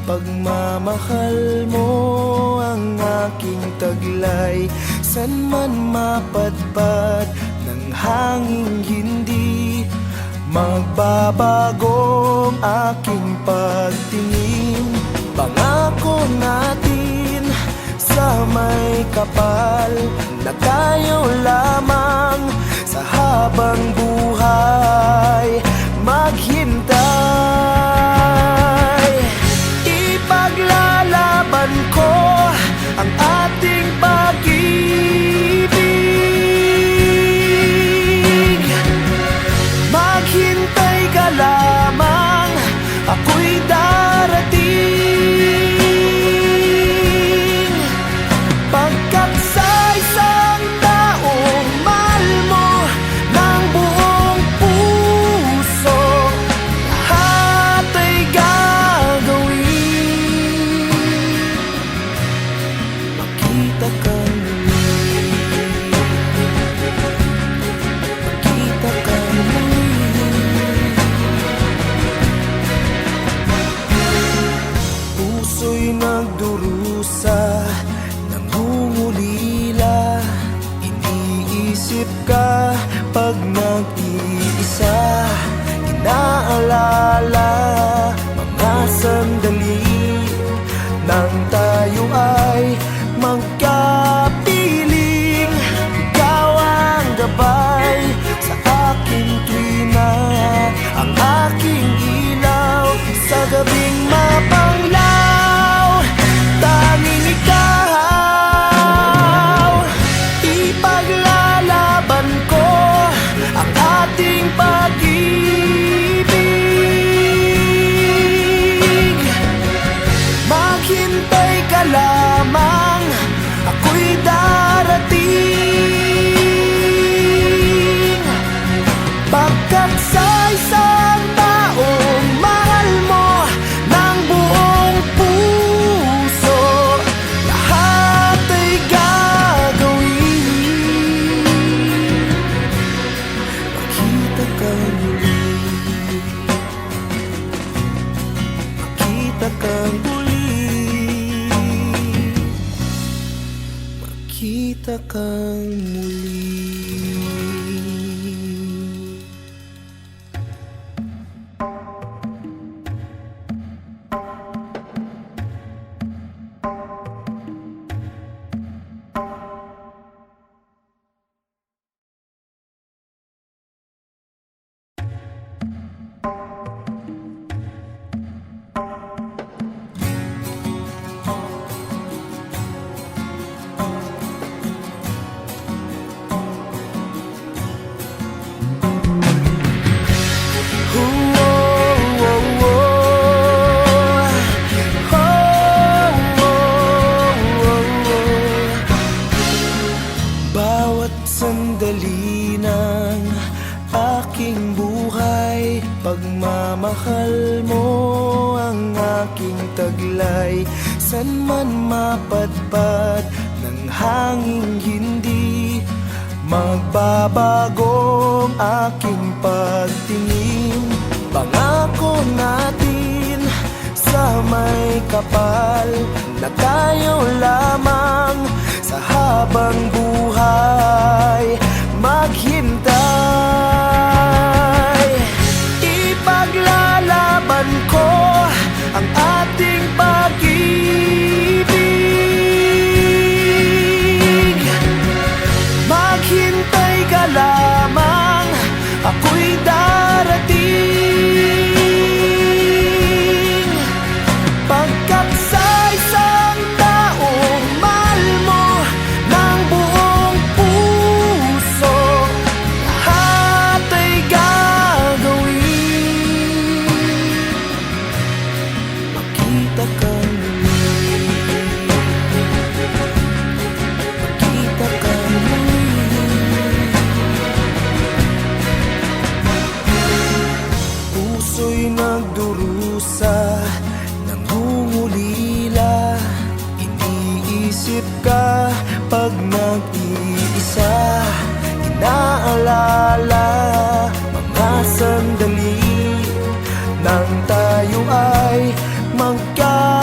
Pagmamahal mo ang aking taglay, san man mapadpad ng hanging hindi magbabago ang aking pagtingin. Pangako natin sa may kapal na tayo lamang sa habang buhay maghintay. Ipaglalaban ko ang ating pag-ibig. Maghintay ka lamang, ako'y darating. Pagkat sa isang taong mahal mo ng buong puso, lahat ay gagawin. Makita ka muli, makita ka muli. Puso'y nagdurusa, nangungulila, iniisip ka pag nag-iisa. Inaalala mga sandali nang tayo ay magkapiling. Ikaw ang gabay sa aking tuwina, ang aking ilaw sa gabing mapanglaw. Tanging ikaw, ipaglalaban ko ang ating pag-ibig. Maghintay ka lamang, ako'y darating. Pagkat sa isang taong mahal mo ng buong puso, lahat ay gagawin. Makita ka muli, makita ka muli, makita kang muli. Bawat sandali ng aking buhay, pagmamahal mo ang aking taglay. San man mapadpad ng hanging hindi magbabago ang aking pagtingin. Pangako natin sa may kapal na tayo lamang sa habang buhay maghintay. Ipaglalaban ko ang ating pag-ibig. Maghintay ka lamang, ako'y darating. Pagkat sa isang taong mahal mo ng buong puso, lahat ay gagawin. Makita ka muli, makita ka muli. Puso'y nagdurusa, nangungulila, iniisip ka pag nag-iisa. Inaalala mga sandali nang tayo ay magka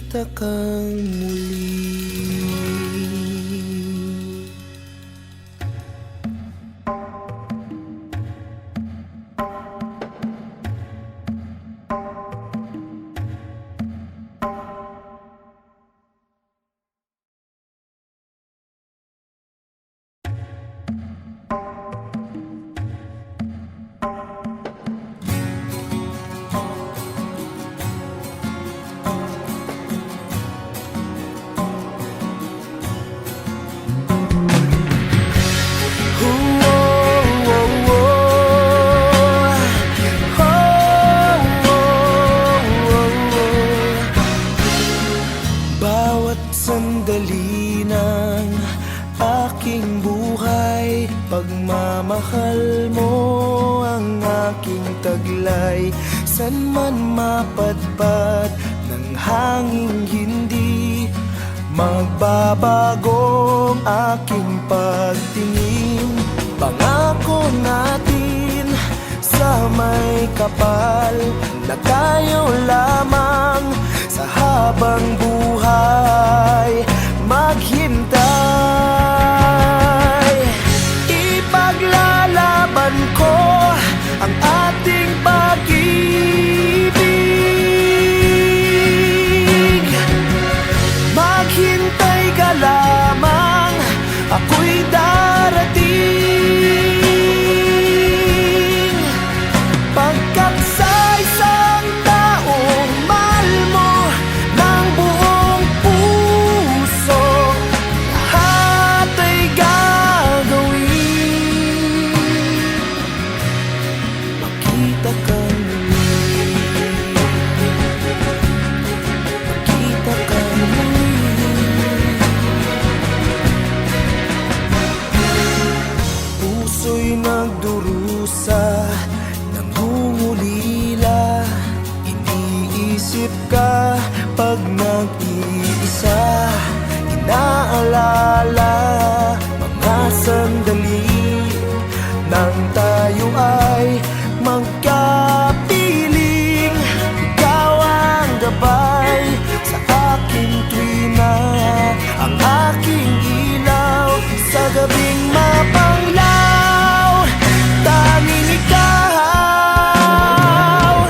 Magkita kang muli. Bawat sandali ng aking buhay, pagmamahal mo ang aking taglay. San man mapadpad ng hanging hindi magbabago ang aking pagtingin. Pangako natin sa may kapal na tayo lamang sa habang buhay maghintay. Ipaglalaban ko ang ating pag-ibig. Maghintay ka lamang, ako'y darating. Pagkat sa isang taong mahal mo ng buong puso, lahat ay gagawin. Makita ka muli, makita ka muli. Puso'y nagdurusa, nangungulila. Iniisip ka pag nag-iisa. Inaalala mga sandali nang tayo ay magkapiling. Ikaw ang gabay sa aking tuwina, ang aking ilaw sa gabing mapanglaw. Tanging ikaw,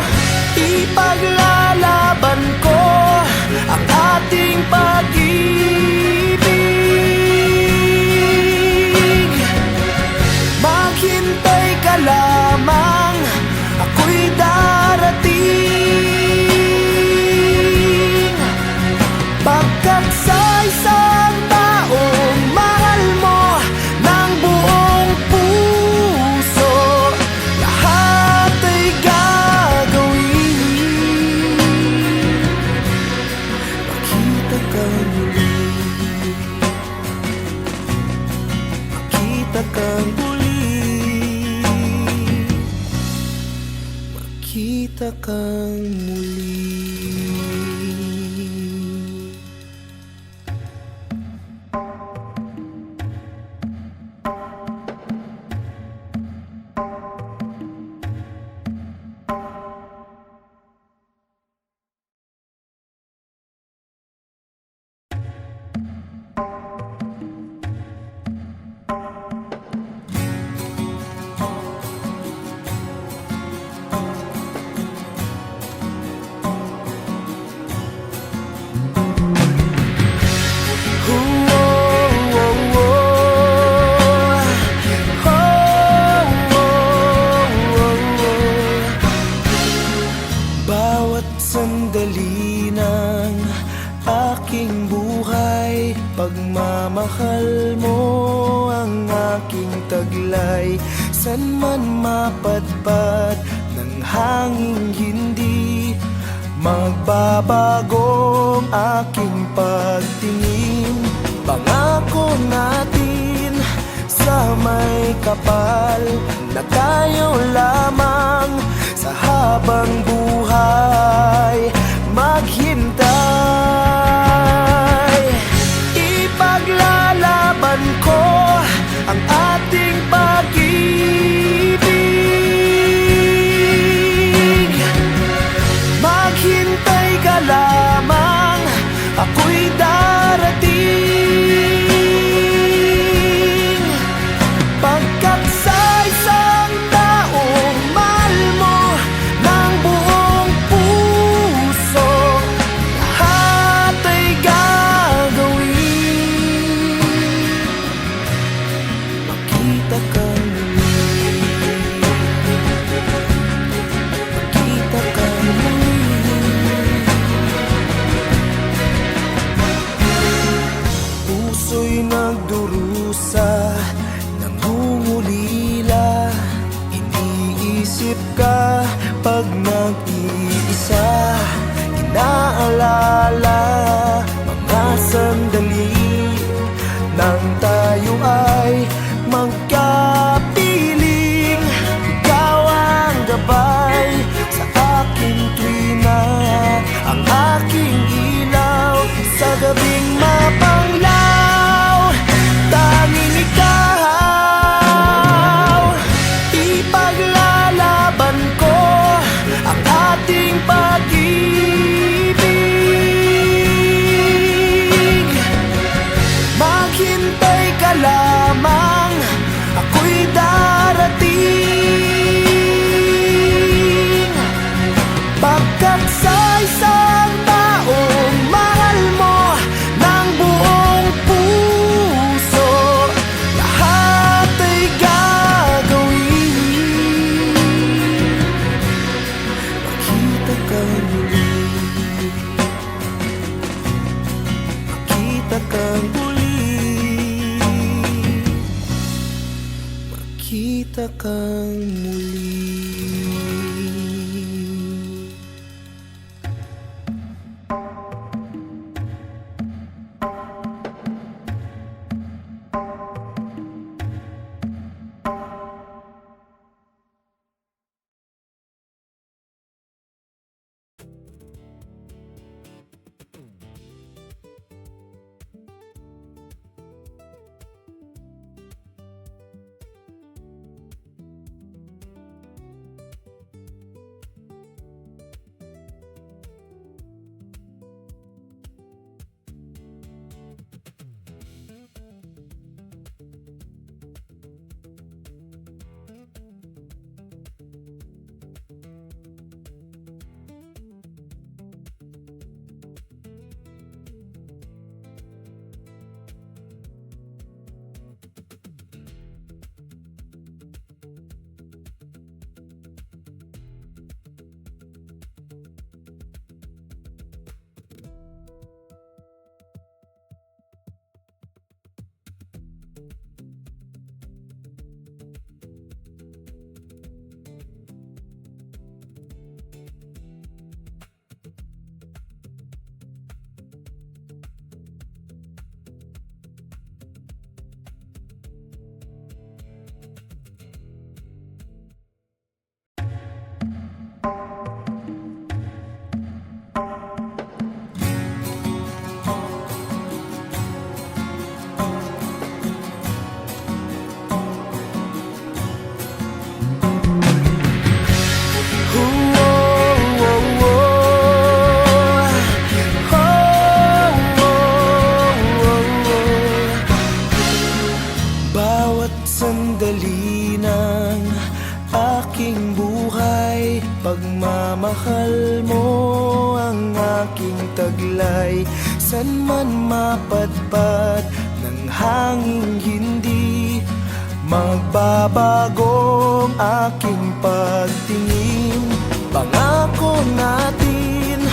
ipaglalaban ko ang ating pag-ibig. Maghintay ka lamang, ako'y darating. Pagkat sa isang taong mahal mo ng buong puso, lahat ay gagawin. Makita ka muli, makita ka muli, makita kang muli. Bawat sandali ng aking buhay, pagmamahal mo ang aking taglay. San man mapadpad ng hanging hindi magbabago ang aking pagtingin. Pangako natin sa may kapal na tayo lamang sa habang buhay maghintay. Ipaglalaban ko ang ating pag-ibig. Maghintay ka lamang, durusa, nangungulila. Iniisip ka pag nag-iisa. Inaalala mga sandali nang tayo ay magkapiling. Ikaw ang gabay sa aking tuwina, ang aking ilaw sa gabing mapanglaw. Tanging ikaw, ipaglalaban ko ang ating pag-ibig. Maghintay ka lamang, ako'y darating. Pagkat sa isang taong mahal mo ng buong puso, lahat ay gagawin. Makita kang muli, makita kang muli, makita kang muli. Sandali ng aking buhay, pagmamahal mo ang aking taglay. San man mapadpad ng hangin, hindi magbabagong aking pagtingin. Pangako natin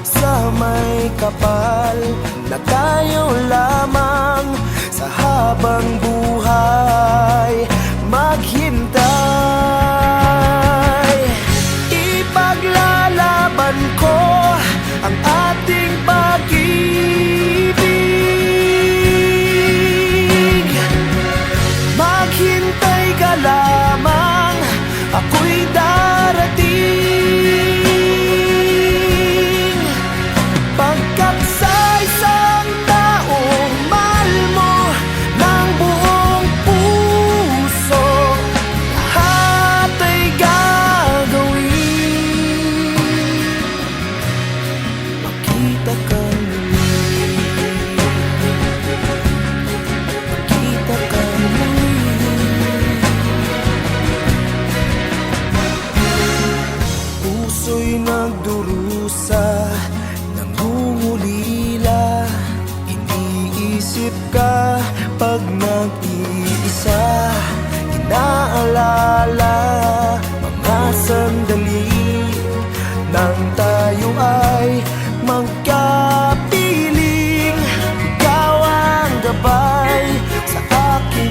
sa may kapal na tayo lamang sa habang buhay maghintay. Ipaglalaban ko ang ating pag-ibig. Maghintay ka lamang, ako'y darating. Pagkat sa isang taong mahal mo ng buong puso, lahat ay gagawin. Makita kang muli, makita kang muli. Puso'y nagdurusa, nangungulila. Iniisip ka pag nag-iisa. Inaalala mga sandali nang tayo ay magkapiling. Ikaw ang gabay sa akin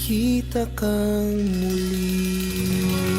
makita kang muli.